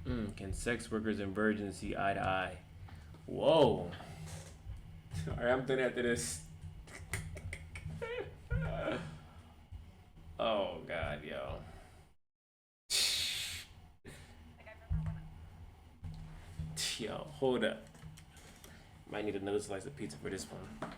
Can sex workers and virgins see eye to eye? Whoa. Alright, I'm done after this. Oh god, yo. Yo, hold up. Might need another slice of pizza for this one.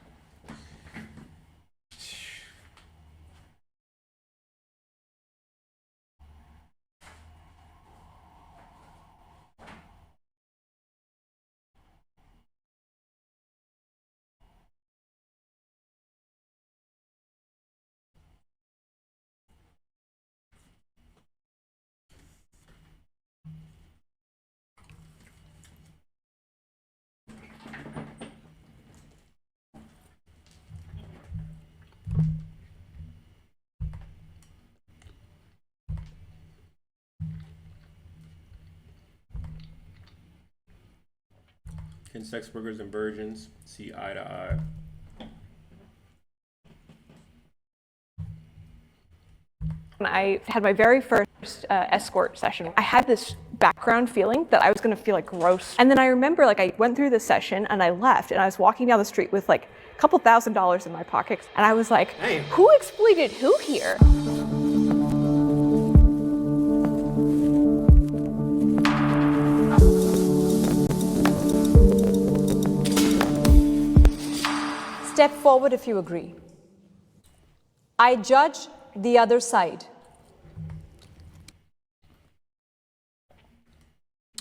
Can sex workers and virgins see eye to eye? When I had my very first escort session, I had this background feeling that I was gonna feel like gross. And then I remember I went through the session and I left and I was walking down the street with a couple $1,000s in my pockets. And I was like, hey, who exploited who here? Step forward if you agree. I judge the other side.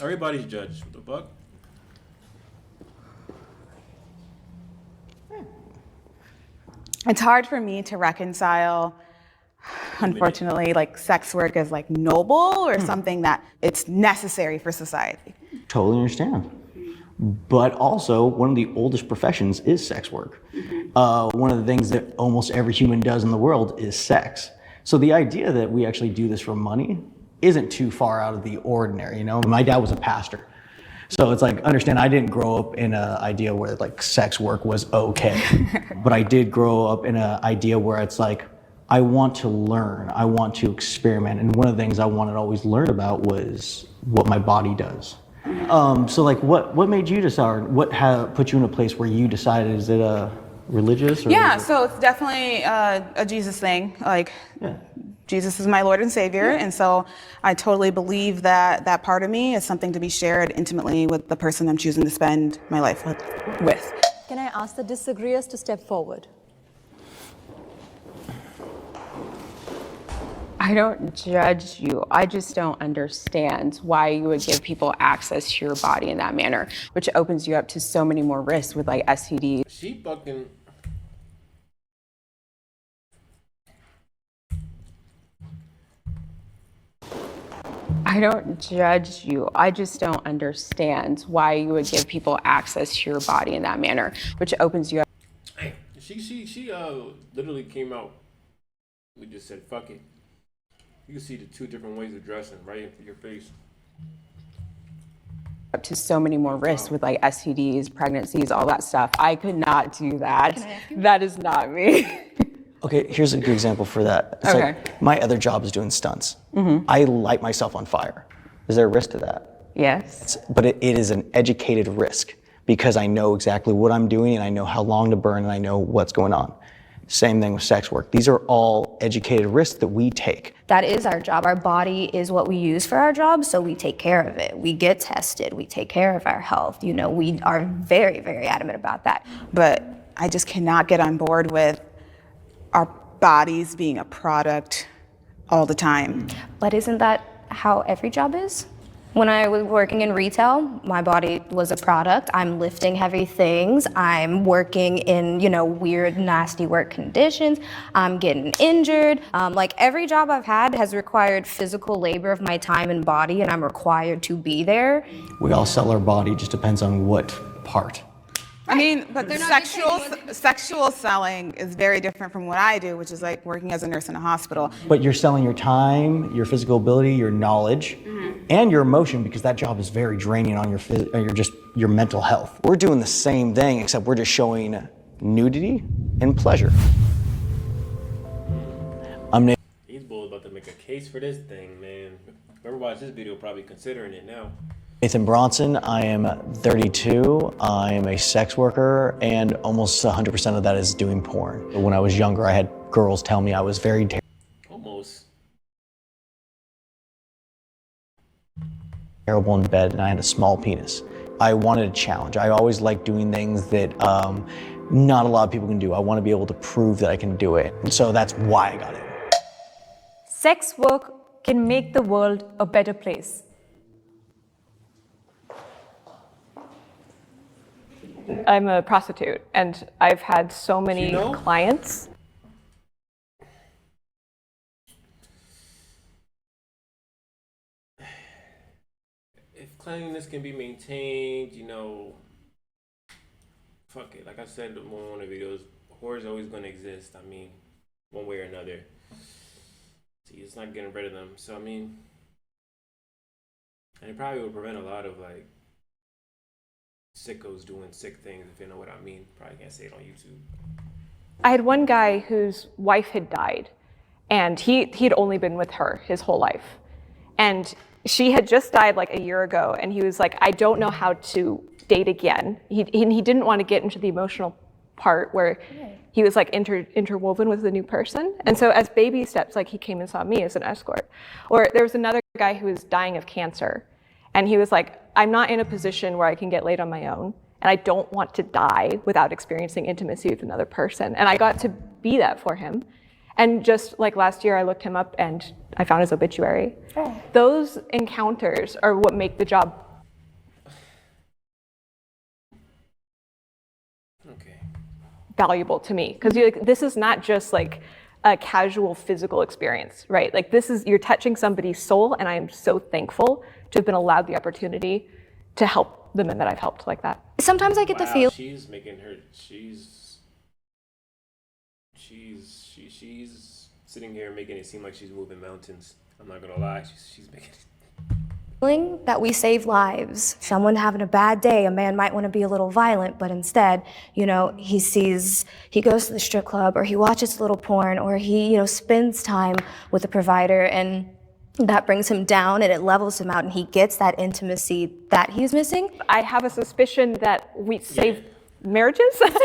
Everybody's judged. What the fuck? It's hard for me to reconcile, unfortunately, sex work as noble or something that it's necessary for society. Totally understand. But also, one of the oldest professions is sex work. One of the things that almost every human does in the world is sex. So the idea that we actually do this for money isn't too far out of the ordinary, My dad was a pastor. So it's understand, I didn't grow up in an idea where sex work was okay. But I did grow up in an idea where it's I want to learn, I want to experiment. And one of the things I wanted to always learn about was what my body does. So what made you decide, what put you in a place where you decided, is it religious? Or yeah, so it's definitely a Jesus thing. Jesus is my Lord and Savior, and so I totally believe that that part of me is something to be shared intimately with the person I'm choosing to spend my life with. Can I ask the disagreeers to step forward? I don't judge you. I just don't understand why you would give people access to your body in that manner, which opens you up to so many more risks with STDs. She fucking. I don't judge you. I just don't understand why you would give people access to your body in that manner, which opens you up. Hey, she literally came out. We just said fuck it. You can see the two different ways of dressing right into your face. Up to so many more risks with STDs, pregnancies, all that stuff. I could not do that. That is not me. Okay, here's a good example for that. It's my other job is doing stunts. I light myself on fire. Is there a risk to that? Yes. But it is an educated risk because I know exactly what I'm doing and I know how long to burn and I know what's going on. Same thing with sex work. These are all educated risks that we take. That is our job. Our body is what we use for our job, so we take care of it. We get tested, we take care of our health. We are very, very adamant about that. But I just cannot get on board with our bodies being a product all the time. But isn't that how every job is? When I was working in retail, my body was a product. I'm lifting heavy things. I'm working in, weird, nasty work conditions. I'm getting injured. Every job I've had has required physical labor of my time and body, and I'm required to be there. We all sell our body, just depends on what part. I mean, but sexual selling is very different from what I do, which is working as a nurse in a hospital. But you're selling your time, your physical ability, your knowledge, and your emotion, because that job is very draining on your mental health. We're doing the same thing, except we're just showing nudity and pleasure. These bulls about to make a case for this thing, man. whoever watched this video probably considering it now. Nathan Bronson, I am 32, I am a sex worker, and almost 100% of that is doing porn. When I was younger, I had girls tell me I was very Almost. terrible in bed and I had a small penis. I wanted a challenge. I always like doing things that not a lot of people can do. I want to be able to prove that I can do it. And so that's why I got it. Sex work can make the world a better place. I'm a prostitute, and I've had so many clients. If cleanliness can be maintained, you know, fuck it. Like I said in one of the videos, whore is always going to exist. I mean, one way or another. See, it's not getting rid of them. So, I mean, and it probably would prevent a lot of, like, sickos doing sick things, if you know what I mean. Probably can't say it on YouTube. I had one guy whose wife had died, and he'd only been with her his whole life. And she had just died like a year ago, and he was like, I don't know how to date again. He didn't want to get into the emotional part where he was like interwoven with the new person. And so as baby steps, like he came and saw me as an escort. Or there was another guy who was dying of cancer, and he was like, I'm not in a position where I can get laid on my own, and I don't want to die without experiencing intimacy with another person. And I got to be that for him. And just like last year, I looked him up and I found his obituary. Oh. Those encounters are what make the job valuable to me. Because like, this is not just like a casual physical experience, right? Like you're touching somebody's soul, and I am so thankful to have been allowed the opportunity to help the men that I've helped like that. Sometimes I get the feel. She's making her, she's sitting here making it seem like she's moving mountains. I'm not gonna lie, she's making it. Feeling that we save lives. Someone having a bad day, a man might want to be a little violent, but instead, he goes to the strip club, or he watches a little porn, or he, spends time with a provider, and that brings him down and it levels him out, and he gets that intimacy that he's missing. I have a suspicion that we save marriages. Like,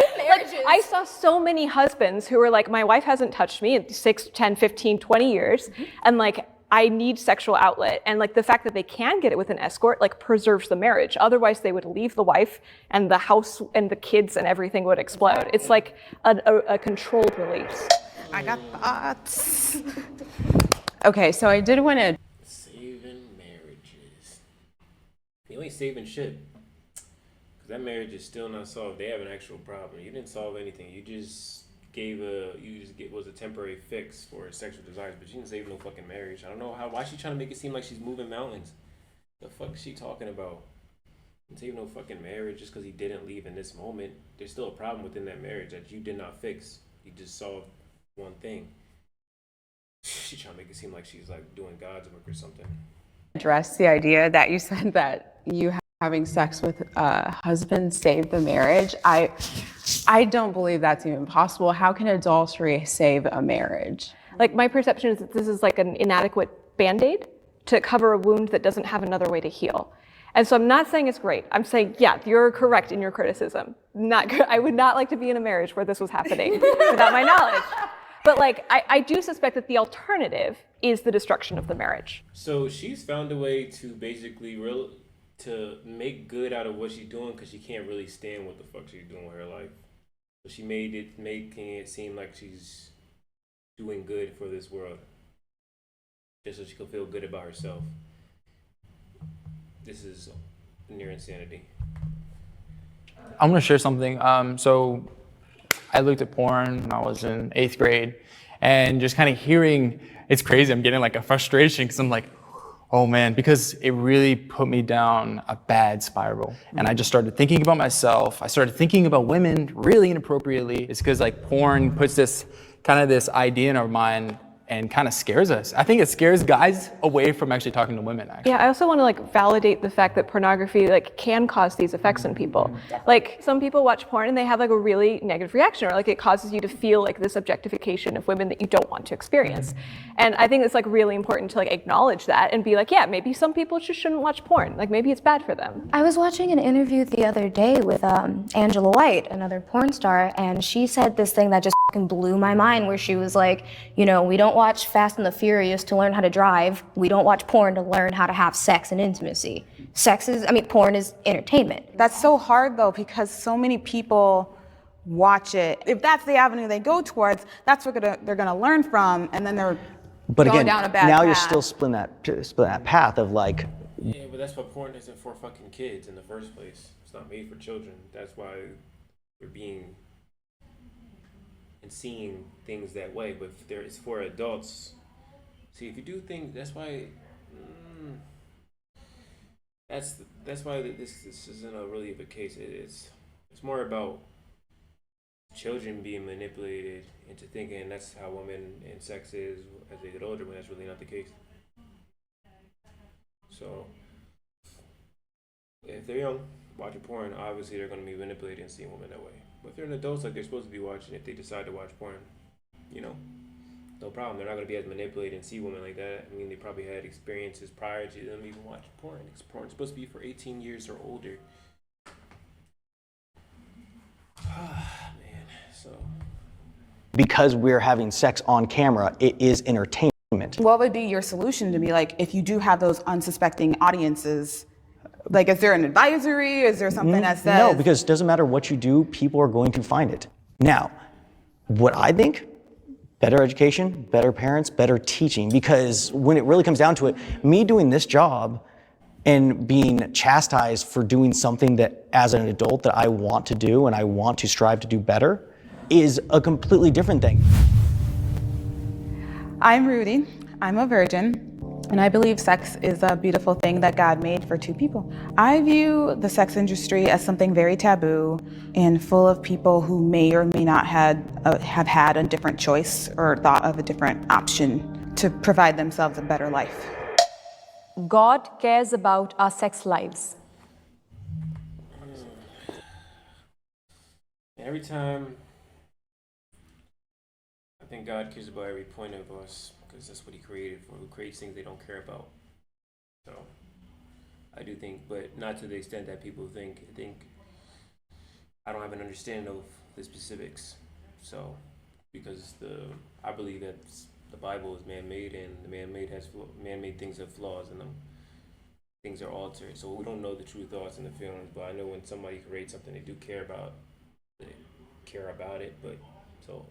I saw so many husbands who were like, my wife hasn't touched me in 6, 10, 15, 20 years, and like, I need sexual outlet. And like the fact that they can get it with an escort like preserves the marriage. Otherwise they would leave the wife, and the house and the kids and everything would explode. It's like a controlled release. I got thoughts. Okay, so I did want to... Saving marriages. You ain't saving shit. Because that marriage is still not solved. They have an actual problem. You didn't solve anything. You just was a temporary fix for her sexual desires, but she didn't save no fucking marriage. I don't know why she trying to make it seem like she's moving mountains. The fuck is she talking about? Didn't save no fucking marriage just because he didn't leave in this moment. There's still a problem within that marriage that you did not fix. You just solved one thing. She trying to make it seem like she's like doing God's work or something. Address the idea that you said that you having sex with a husband saved the marriage. I don't believe that's even possible. How can adultery save a marriage? Like my perception is that this is like an inadequate Band-Aid to cover a wound that doesn't have another way to heal. And so I'm not saying it's great. I'm saying, yeah, you're correct in your criticism. I would not like to be in a marriage where this was happening without my knowledge. But like, I do suspect that the alternative is the destruction of the marriage. So she's found a way to basically to make good out of what she's doing, because she can't really stand what the fuck she's doing with her life. So she making it seem like she's doing good for this world, just so she can feel good about herself. This is near insanity. I'm gonna share something. So I looked at porn when I was in 8th grade, and just kind of hearing, it's crazy. I'm getting like a frustration because I'm like, oh man, because it really put me down a bad spiral. And I just started thinking about myself. I started thinking about women really inappropriately. It's because like porn puts this idea in our mind, and kind of scares us. I think it scares guys away from actually talking to women, actually. Yeah, I also want to like validate the fact that pornography like can cause these effects in people. Like some people watch porn and they have like a really negative reaction, or like it causes you to feel like this objectification of women that you don't want to experience. And I think it's like really important to like acknowledge that and be like, yeah, maybe some people just shouldn't watch porn. Like maybe it's bad for them. I was watching an interview the other day with Angela White, another porn star, and she said this thing that just fucking blew my mind, where she was like, you know, we don't watch Fast and the Furious to learn how to drive. We don't watch porn to learn how to have sex and intimacy. Porn is entertainment. That's so hard though, because so many people watch it. If that's the avenue they go towards, that's what they're gonna learn from, and then they're But going again, down a bad now path. you're still splitting that path of like, Yeah, but that's why porn isn't for fucking kids in the first place. It's not made for children. That's why we're being and seeing things that way. But if it's for adults. See, if you do things, that's why. That's why this isn't a really of a case. It's more about children being manipulated into thinking that's how women and sex is as they get older, when that's really not the case. So, if they're young, watching porn, obviously they're going to be manipulated and seeing women that way. But if they're an adults, like they're supposed to be watching, if they decide to watch porn, you know, no problem. They're not going to be as manipulated and see women like that. I mean, they probably had experiences prior to them even watching porn. Porn's supposed to be for 18 years or older. Man, so. because we're having sex on camera, it is entertainment. What would be your solution to be like, if you do have those unsuspecting audiences, like, is there an advisory? Is there something that says? No, because it doesn't matter what you do, people are going to find it. Now, what I think, better education, better parents, better teaching, because when it really comes down to it, me doing this job and being chastised for doing something that as an adult that I want to do and I want to strive to do better is a completely different thing. I'm Rudy, I'm a virgin, and I believe sex is a beautiful thing that God made for two people. I view the sex industry as something very taboo and full of people who may or may not have had a different choice or thought of a different option to provide themselves a better life. God cares about our sex lives. Every time, I think God cares about every point of us, because that's what he created for. Who creates things they don't care about. So I do think, but not to the extent that people think. I think I don't have an understanding of the specifics. So because I believe that the Bible is man-made, and the man-made things have flaws in them. Things are altered, so we don't know the true thoughts and the feelings. But I know when somebody creates something, they do care about it. But so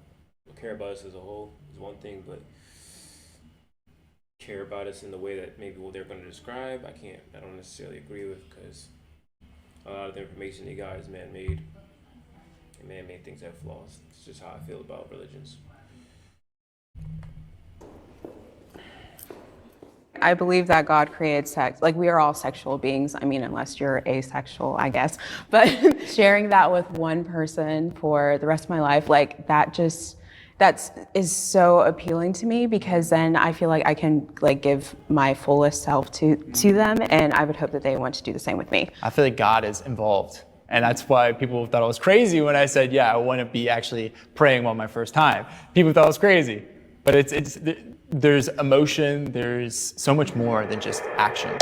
care about us as a whole is one thing, but care about us in the way that maybe what they're going to describe, I don't necessarily agree with, because a lot of the information they got is man-made, and man-made things have flaws. It's just how I feel about religions. I believe that God created sex. Like, we are all sexual beings. I mean, unless you're asexual, I guess. But sharing that with one person for the rest of my life, like, that is so appealing to me, because then I feel like I can, like, give my fullest self to them, and I would hope that they want to do the same with me. I feel like God is involved. And that's why people thought I was crazy when I said, yeah, I want to be actually praying on my first time. People thought I was crazy. But there's emotion, there's so much more than just action.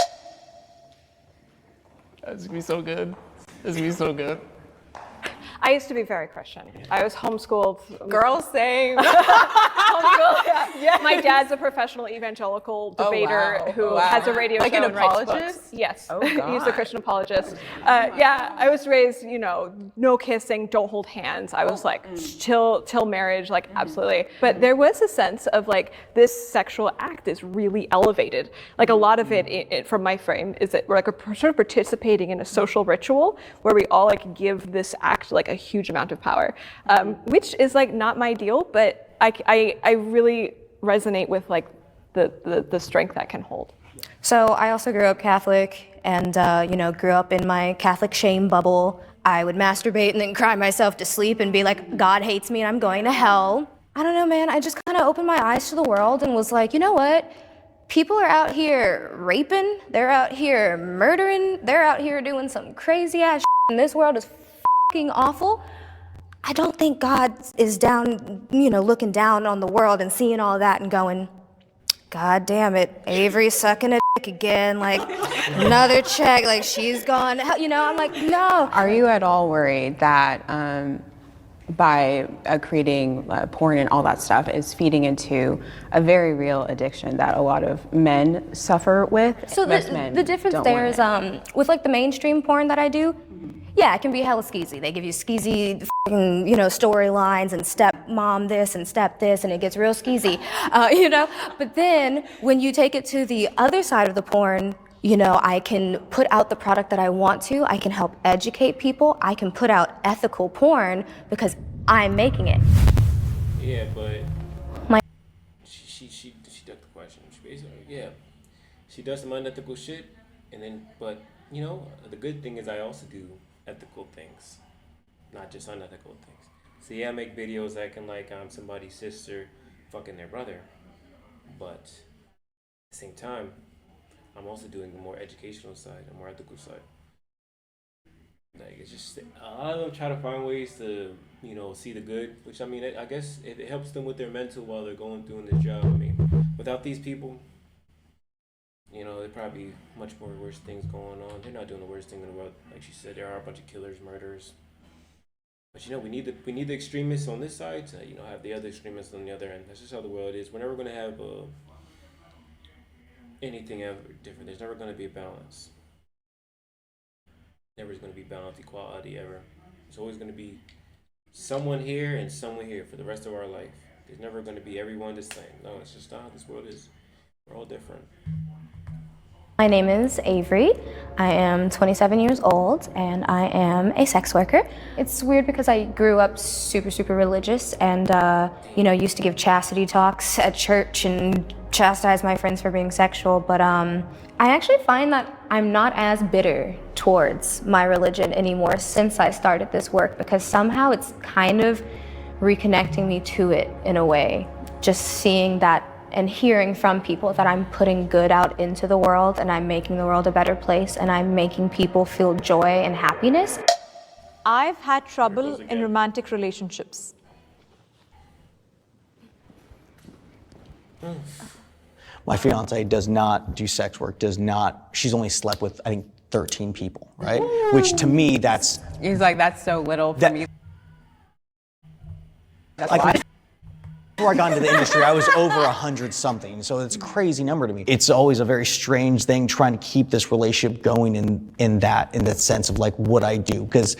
This is gonna be so good. This is gonna be so good. I used to be very Christian. I was homeschooled. Girls same. Homeschooled, yeah. My dad's a professional evangelical debater who has a radio like show an and writes apologist? books. Yes, Oh, he's a God. Christian apologist. Yeah, I was raised, no kissing, don't hold hands. I was like, till marriage, like absolutely. But there was a sense of like, this sexual act is really elevated. Like a lot of it from my frame is that we're like sort of participating in a social ritual where we all like give this act like a huge amount of power, which is like not my deal, but I really resonate with like the strength that can hold. So I also grew up Catholic, and grew up in my Catholic shame bubble. I would masturbate and then cry myself to sleep and be like, God hates me and I'm going to hell. I don't know, man, I just kind of opened my eyes to the world and was like, you know what? People are out here raping, they're out here murdering, they're out here doing some crazy ass shit, and this world is fucking awful. I don't think God is down, looking down on the world and seeing all that and going, God damn it, Avery's sucking a dick again, like another check, like she's gone, I'm like, no. Are you at all worried that by creating porn and all that stuff is feeding into a very real addiction that a lot of men suffer with? So Most men the difference don't there want is with like the mainstream porn that I do, yeah, it can be hella skeezy. They give you skeezy fucking, storylines and step mom this and step this, and it gets real skeezy, But then when you take it to the other side of the porn, I can put out the product that I want to. I can help educate people. I can put out ethical porn because I'm making it. Yeah, but My she ducked the question. She basically, she does some unethical shit, and then, but the good thing is I also do ethical things, not just unethical things. So yeah, I make videos acting like I'm somebody's sister fucking their brother, but at the same time, I'm also doing a more educational side, a more ethical side. Like, it's just, a lot of them try to find ways to, see the good, which, I guess it helps them with their mental while they're going through in this job. Without these people, there probably much more worse things going on. They're not doing the worst thing in the world. Like she said, there are a bunch of killers, murderers. But we need the extremists on this side to, have the other extremists on the other end. That's just how the world is. We're never going to have anything ever different. There's never going to be a balance. Never is going to be balanced equality ever. There's always going to be someone here and someone here for the rest of our life. There's never going to be everyone the same. No, it's just not how this world is. We're all different. My name is Avery. I am 27 years old and I am a sex worker. It's weird because I grew up super, super religious and, used to give chastity talks at church and chastise my friends for being sexual. But I actually find that I'm not as bitter towards my religion anymore since I started this work, because somehow it's kind of reconnecting me to it in a way. Just seeing that and hearing from people that I'm putting good out into the world and I'm making the world a better place and I'm making people feel joy and happiness. I've had trouble in romantic relationships. My fiance does not do sex work, she's only slept with, I think, 13 people, right? Which to me, He's like, that's so little for me. That's why. Before I got into the industry, I was over 100 something, so it's a crazy number to me. It's always a very strange thing trying to keep this relationship going in that sense of like what I do, because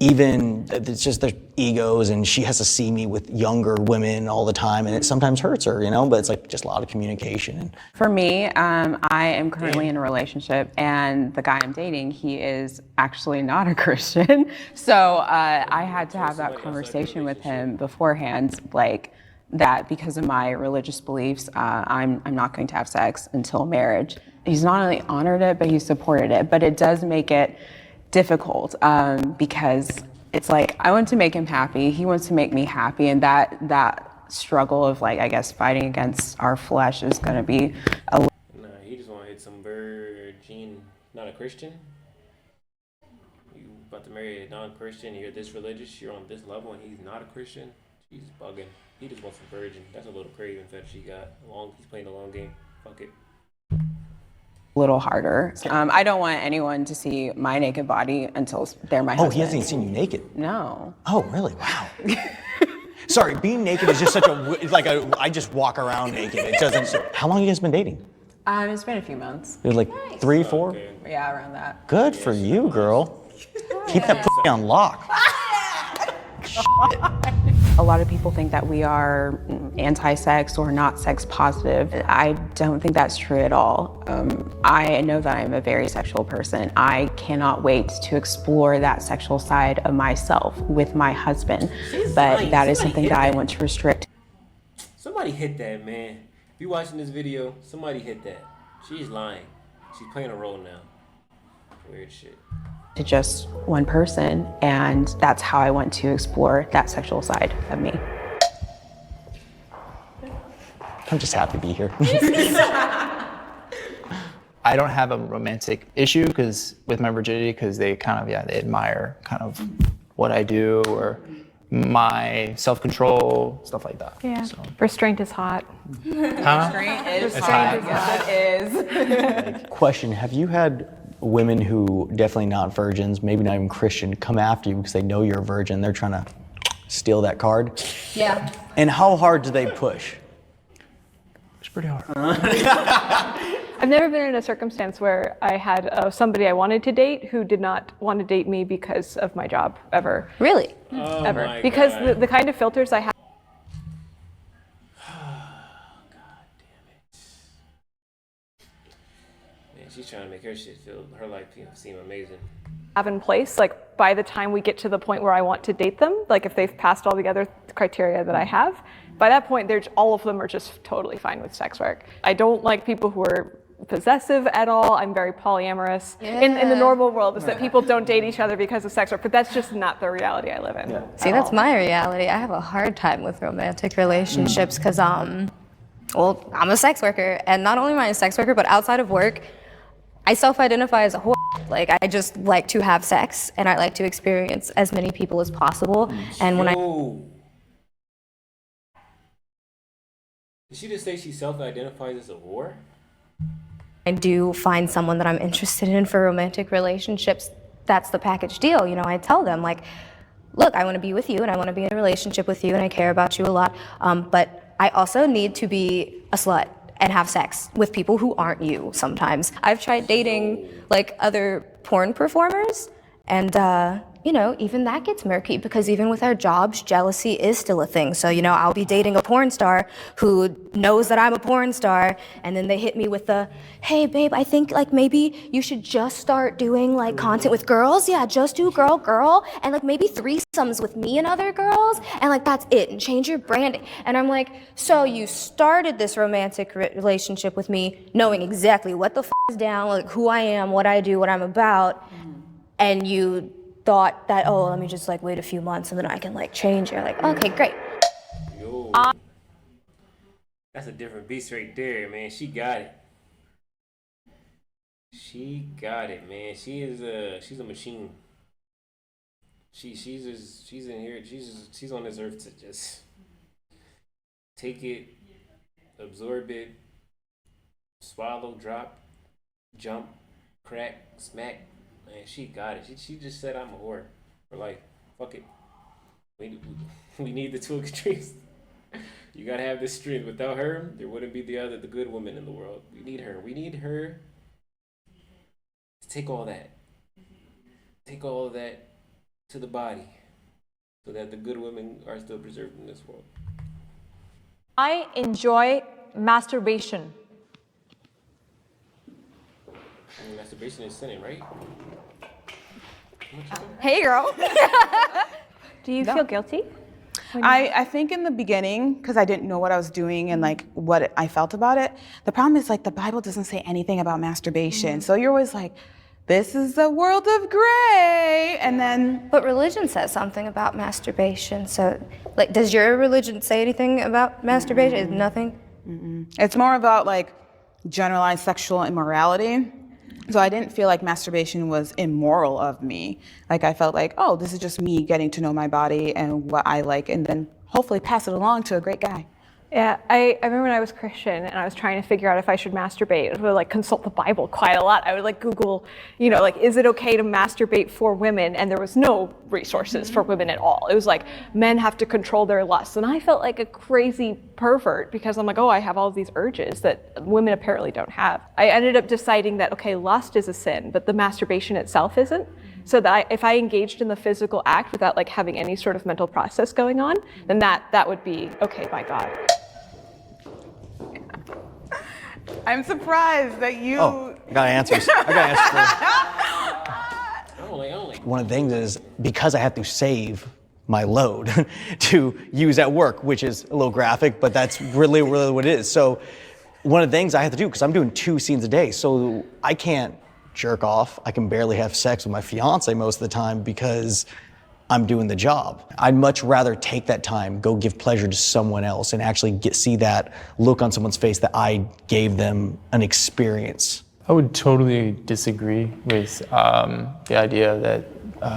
even it's just there's egos, and she has to see me with younger women all the time, and it sometimes hurts her, but it's like just a lot of communication. For me, I am currently in a relationship, and the guy I'm dating, he is actually not a Christian, so I had to have that conversation with him beforehand, like, that because of my religious beliefs, I'm not going to have sex until marriage. He's not only honored it, but he supported it. But it does make it difficult because it's like I want to make him happy, he wants to make me happy, and that struggle of like, I guess, fighting against our flesh is going to be a. Nah, he just want to hit some virgin, not a Christian. You about to marry a non-Christian, you're this religious, you're on this level, and he's not a Christian. He's bugging. He just wants a virgin. That's a little craving fetish he got. He's playing a long game. Fuck it. A little harder. I don't want anyone to see my naked body until they're my husband. Oh, he hasn't even seen you naked? No. Oh, really? Wow. Sorry, being naked is just such I just walk around naked. It doesn't. How long have you guys been dating? It's been a few months. It was like 3, 4? Okay. Yeah, around that. Good for you, girl. Keep that pussy on lock. A lot of people think that we are anti-sex or not sex positive. I don't think that's true at all. I know that I'm a very sexual person. I cannot wait to explore that sexual side of myself with my husband, but that is something that I want to restrict. Somebody hit that, man. If you're watching this video, somebody hit that. She's lying. She's playing a role now. Weird shit. To just one person, and that's how I want to explore that sexual side of me. I'm just happy to be here. I don't have a romantic issue with my virginity because they kind of, they admire kind of what I do or my self-control, stuff like that. Yeah. So. Restraint is hot. Huh? Question, have you had women who definitely not virgins, maybe not even Christian, come after you because they know you're a virgin, they're trying to steal that card? Yeah. And how hard do they push? It's pretty hard. I've never been in a circumstance where I had somebody I wanted to date who did not want to date me because of my job, ever. Really? Oh Ever. my Because God. the kind of filters I have. Man, she's trying to make her life seem amazing. Have in place, like by the time we get to the point where I want to date them, like if they've passed all the other criteria that I have, by that point, all of them are just totally fine with sex work. I don't like people who are possessive at all. I'm very polyamorous. In the normal world is that people don't date each other because of sex work, but that's just not the reality I live in. See, that's my reality. I have a hard time with romantic relationships because, well, I'm a sex worker, and not only am I a sex worker, but outside of work, I self-identify as a whore. Like, I just like to have sex, and I like to experience as many people as possible. And when Did she just say she self-identifies as a whore? I do find someone that I'm interested in for romantic relationships, that's the package deal. You know, I tell them, like, look, I want to be with you, and I want to be in a relationship with you, and I care about you a lot, but I also need to be a slut and have sex with people who aren't you sometimes. I've tried dating, like, other porn performers, and, you know, even that gets murky because even with our jobs, jealousy is still a thing. So, you know, I'll be dating a porn star who knows that I'm a porn star, and then they hit me with the, hey, babe, I think, like, maybe you should just start doing, like, content with girls. Yeah, just do girl, and, like, maybe threesomes with me and other girls, and, like, that's it, and change your branding. And I'm like, so you started this romantic relationship with me knowing exactly what the is down, like, who I am, what I do, what I'm about, and you thought that, oh, let me just like wait a few months and then I can like change. You're like, okay, great. Yo, that's a different beast right there, man. She got it. She got it, man. She's a machine. She's in here. She's on this earth to just take it, absorb it, swallow, drop, jump, crack, smack. Man, she got it. She just said I'm a whore. We're like, fuck it. We need the two extremes. You gotta have this strength. Without her, there wouldn't be the good woman in the world. We need her. We need her to take all that to the body, so that the good women are still preserved in this world. I enjoy masturbation. I mean, masturbation is sinning, right? Hey, girl. Do you feel guilty? I think in the beginning, because I didn't know what I was doing and like what I felt about it, the problem is like the Bible doesn't say anything about masturbation. So you're always like, this is a world of gray. And then. But religion says something about masturbation. So, like, does your religion say anything about masturbation? Is nothing? It's more about like generalized sexual immorality. So I didn't feel like masturbation was immoral of me. Like I felt like, oh, this is just me getting to know my body and what I like, and then hopefully pass it along to a great guy. Yeah, I remember when I was Christian and I was trying to figure out if I should masturbate. I would like consult the Bible quite a lot. I would like Google, you know, like, is it okay to masturbate for women? And there was no resources for women at all. It was like, men have to control their lusts. And I felt like a crazy pervert because I'm like, oh, I have all these urges that women apparently don't have. I ended up deciding that, okay, lust is a sin, but the masturbation itself isn't. So that if I engaged in the physical act without like having any sort of mental process going on, then that would be okay by God. I'm surprised that you. Oh, I got answers. Only. One of the things is because I have to save my load to use at work, which is a little graphic, but that's really what it is. So one of the things I have to do, because I'm doing 2 scenes a day, so I can't jerk off. I can barely have sex with my fiance most of the time because I'm doing the job. I'd much rather take that time, go give pleasure to someone else, and actually see that look on someone's face that I gave them an experience. I would totally disagree with the idea that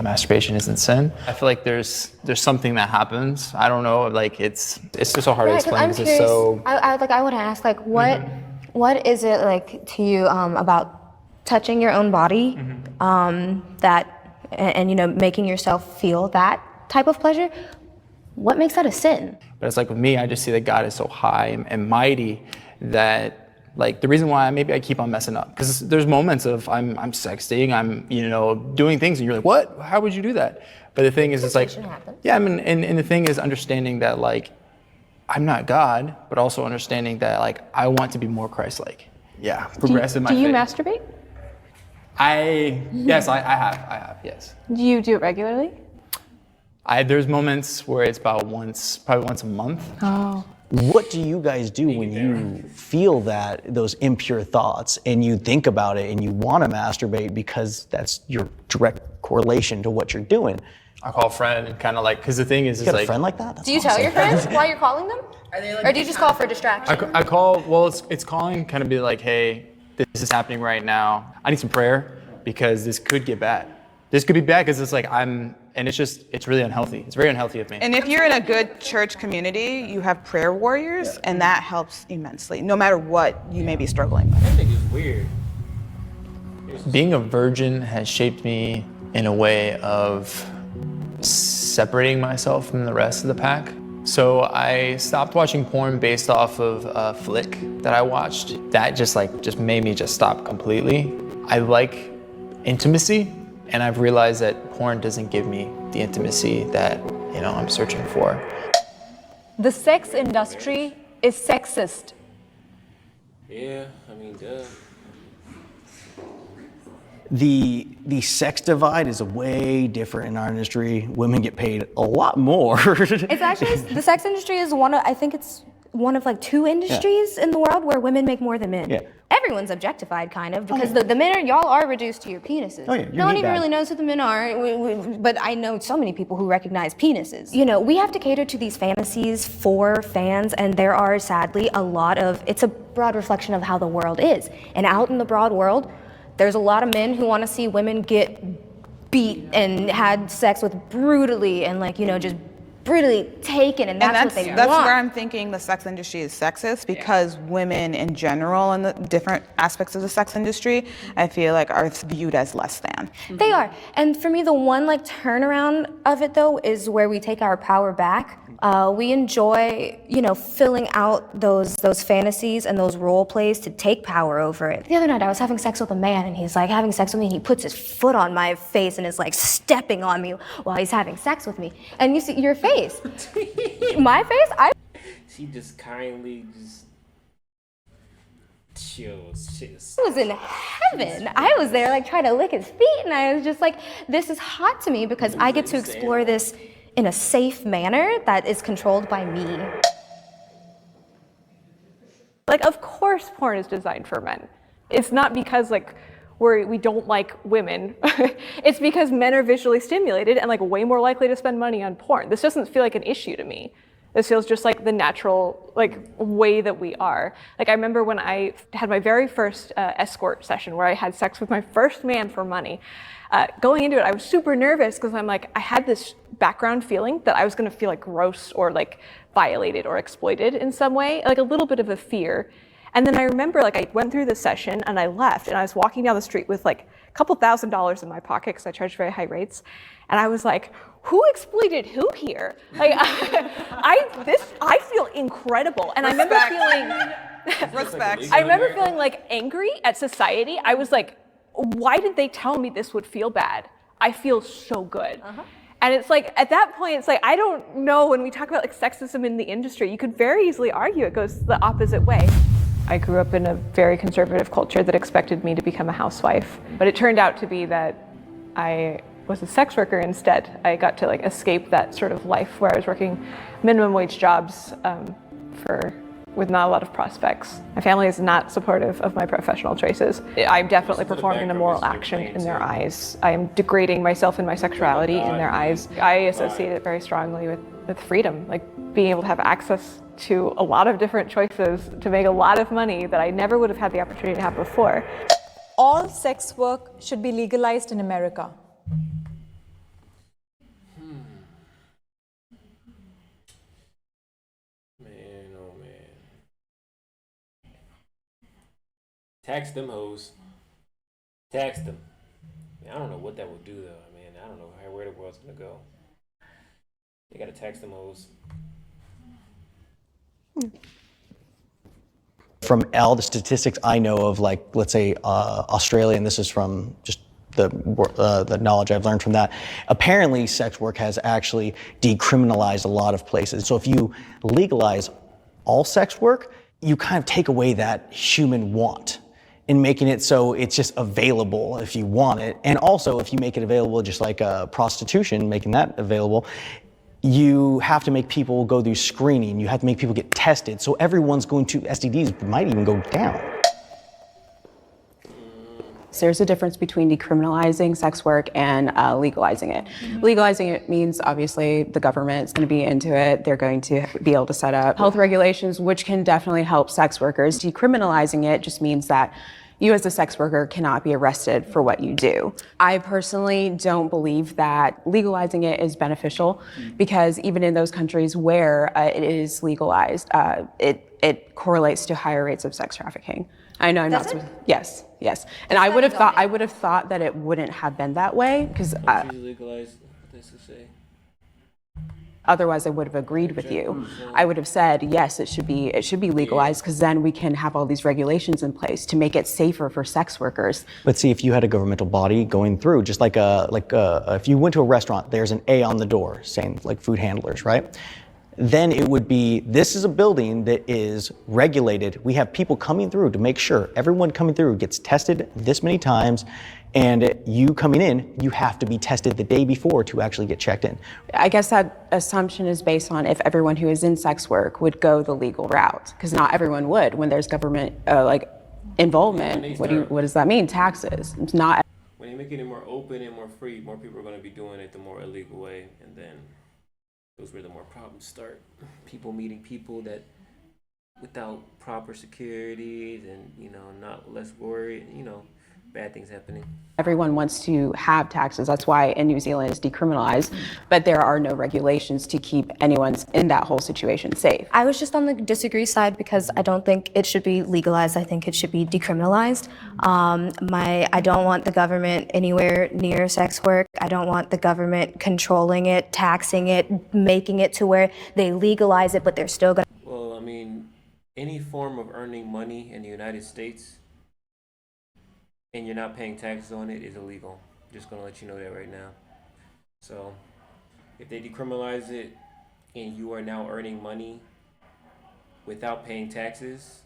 masturbation isn't sin. I feel like there's something that happens. I don't know, like it's just so hard to explain because it's so. I want to ask, like, what is it like to you about touching your own body, that and you know, making yourself feel that type of pleasure? What makes that a sin? But it's like with me, I just see that God is so high and mighty that. Like the reason why maybe I keep on messing up, because there's moments of I'm sexting, I'm doing things, and you're like, what? How would you do that? But the thing is, it's like, yeah, I mean, and the thing is understanding that like I'm not God, but also understanding that like I want to be more Christ-like. Yeah, progress in my faith. Do you masturbate? Yes, I have, yes. Do you do it regularly? There's moments where it's probably once a month. Oh. What do you guys do when you feel those impure thoughts and you think about it and you want to masturbate because that's your direct correlation to what you're doing? I call a friend and kind of like, because the thing is, You got a friend like that? That's Do you tell your friends while you're calling them? Or do you just call for distraction? I call, well, it's calling, kind of be like, hey, this is happening right now. I need some prayer because this could get bad. This could be bad because it's like and it's really unhealthy. It's very unhealthy of me. And if you're in a good church community, you have prayer warriors, and that helps immensely, no matter what you may be struggling with. I think it's weird. Being a virgin has shaped me in a way of separating myself from the rest of the pack. So I stopped watching porn based off of a flick that I watched. That just made me just stop completely. I like intimacy, and I've realized that porn doesn't give me the intimacy that, I'm searching for. The sex industry is sexist. Yeah, I mean, duh. The sex divide is way different in our industry. Women get paid a lot more. It's actually, the sex industry is I think it's one of like 2 industries in the world where women make more than men. Yeah. Everyone's objectified kind of, because the men y'all are reduced to your penises. Oh, yeah, No one even really knows who the men are, but I know so many people who recognize penises. We have to cater to these fantasies for fans, and there are sadly it's a broad reflection of how the world is. And out in the broad world, there's a lot of men who want to see women get beat and had sex with brutally and just brutally taken, and that's what they want. That's where I'm thinking the sex industry is sexist, because women in general and the different aspects of the sex industry, I feel like are viewed as less than. They are. And for me, the one turnaround of it though is where we take our power back. We enjoy, filling out those fantasies and those role plays to take power over it. The other night I was having sex with a man, and he's like having sex with me, and he puts his foot on my face and is like stepping on me while he's having sex with me. And you see your face, my face, She just kindly chills. I was in heaven. I was there trying to lick his feet, and I was just like, this is hot to me because I get to explore this in a safe manner that is controlled by me. Of course porn is designed for men. It's not because we don't like women. It's because men are visually stimulated and way more likely to spend money on porn. This doesn't feel like an issue to me. This feels just like the natural way that we are. I remember when I had my very first escort session where I had sex with my first man for money. Going into it, I was super nervous because I had this background feeling that I was gonna feel gross or violated or exploited in some way, a little bit of a fear. And then I remember I went through the session and I left, and I was walking down the street with a couple $1,000s in my pocket because I charged very high rates. And I was like, who exploited who here? I feel incredible. And I remember feeling Respect. I remember feeling angry at society. I was like, why did they tell me this would feel bad? I feel so good. And it's at that point, it's I don't know, when we talk about sexism in the industry, you could very easily argue it goes the opposite way. I grew up in a very conservative culture that expected me to become a housewife, but it turned out to be that I was a sex worker instead. I got to escape that sort of life where I was working minimum wage jobs for with not a lot of prospects. My family is not supportive of my professional choices. I'm definitely performing an immoral action in their eyes. I am degrading myself and my sexuality in their eyes. I associate it very strongly with freedom, like being able to have access to a lot of different choices to make a lot of money that I never would have had the opportunity to have before. All sex work should be legalized in America. Man, oh man. Tax them hoes. Tax them. Man, I don't know what that would do though. Man, I don't know where the world's gonna go. They gotta tax them hoes. From all the statistics I know of, like, let's say Australia, and this is from just the knowledge I've learned from that, apparently sex work has actually decriminalized a lot of places. So if you legalize all sex work, you kind of take away that human want in making it so it's just available if you want it. And also if you make it available just like prostitution, making that available, you have to make people go through screening. You have to make people get tested. So everyone's going to, STDs might even go down. There's a difference between decriminalizing sex work and legalizing it. Legalizing it means obviously the government is going to be into it. They're going to be able to set up health regulations, which can definitely help sex workers. Decriminalizing it just means that you as a sex worker cannot be arrested for what you do. I personally don't believe that legalizing it is beneficial because even in those countries where it is legalized, it correlates to higher rates of sex trafficking. I know I'm not supposed. Yes. And I would have thought that it wouldn't have been that way because Legalize what this is say. otherwise I would have agreed with you. I would have said, yes, it should be legalized because then we can have all these regulations in place to make it safer for sex workers. But see, if you had a governmental body going through, just like if you went to a restaurant, there's an A on the door saying like food handlers, right? Then it would be, this is a building that is regulated. We have people coming through to make sure everyone coming through gets tested this many times. And you coming in, you have to be tested the day before to actually get checked in. I guess that assumption is based on if everyone who is in sex work would go the legal route, because not everyone would. When there's government involvement, what does that mean? Taxes. It's not. When you make it more open and more free, more people are going to be doing it the more illegal way, and then those where the more problems start. People meeting people that without proper security and not less worried, bad things happening. Everyone wants to have taxes. That's why in New Zealand it's decriminalized, but there are no regulations to keep anyone in that whole situation safe. I was just on the disagree side because I don't think it should be legalized. I think it should be decriminalized. I don't want the government anywhere near sex work. I don't want the government controlling it, taxing it, making it to where they legalize it, but they're still going to. Well, I mean, any form of earning money in the United States and you're not paying taxes on it is illegal. Just gonna let you know that right now. So if they decriminalize it and you are now earning money without paying taxes,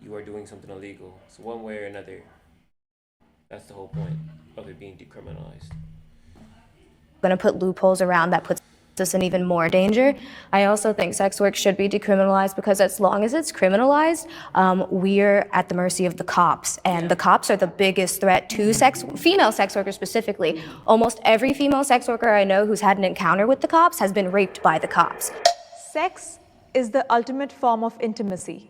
you are doing something illegal. So one way or another, that's the whole point of it being decriminalized. Going to put loopholes around that puts us in even more danger. I also think sex work should be decriminalized because as long as it's criminalized, we're at the mercy of the cops, and the cops are the biggest threat to female sex workers specifically. Almost every female sex worker I know who's had an encounter with the cops has been raped by the cops. Sex is the ultimate form of intimacy.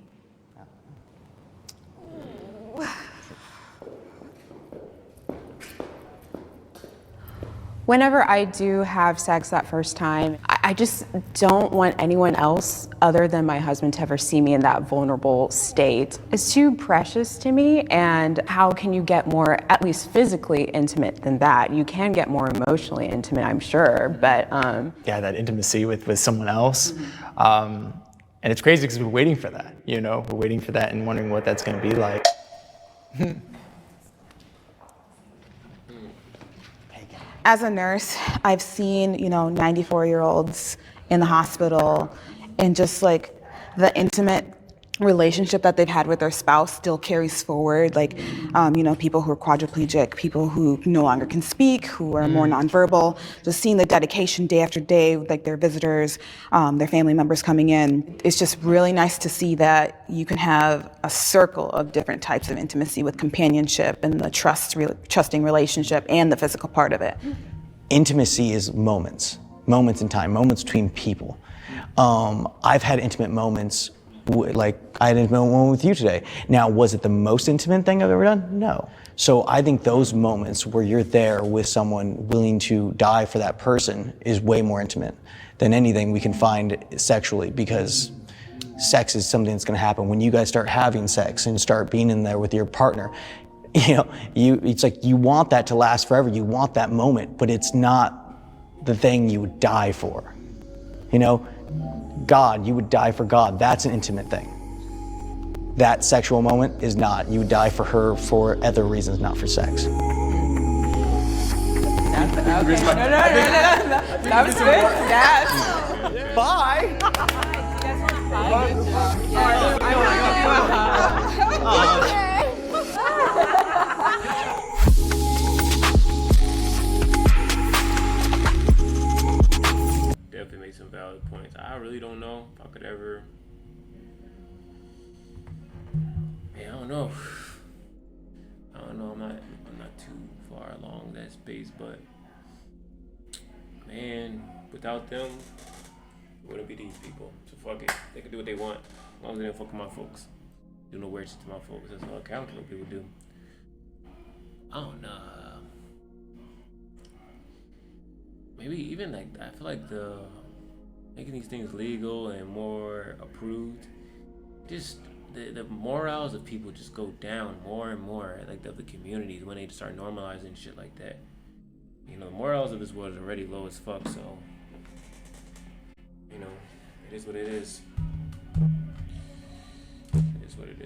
Whenever I do have sex that first time, I just don't want anyone else other than my husband to ever see me in that vulnerable state. It's too precious to me, and how can you get more, at least physically intimate than that? You can get more emotionally intimate, I'm sure, but... Yeah, that intimacy with someone else. And it's crazy because we're waiting for that, We're waiting for that and wondering what that's going to be like. As a nurse, I've seen, 94-year-olds in the hospital and just like the intimate relationship that they've had with their spouse still carries forward. Like, people who are quadriplegic, people who no longer can speak, who are more nonverbal, just seeing the dedication day after day, like their visitors, their family members coming in. It's just really nice to see that you can have a circle of different types of intimacy with companionship and the trusting relationship and the physical part of it. Intimacy is moments in time, moments between people. I've had intimate moments. Like, I had an intimate moment with you today. Now, was it the most intimate thing I've ever done? No. So I think those moments where you're there with someone willing to die for that person is way more intimate than anything we can find sexually, because sex is something that's going to happen when you guys start having sex and start being in there with your partner. It's like you want that to last forever. You want that moment, but it's not the thing you would die for. God, you would die for God. That's an intimate thing. That sexual moment is not. You would die for her for other reasons, not for sex. Okay. No. That was good. Yes. Bye. Definitely make some valid points. I really don't know if I could ever. Man, I don't know. I'm not too far along that space, but man, without them, it wouldn't be these people. So fuck it. They can do what they want as long as they don't fuck with my folks. Do no weird shit to my folks. That's all I care what people do. I don't know. Maybe even like, I feel like making these things legal and more approved, just the morals of people just go down more and more, like of the communities, when they start normalizing shit like that. The morals of this world is already low as fuck, so it is what it is. It is what it is.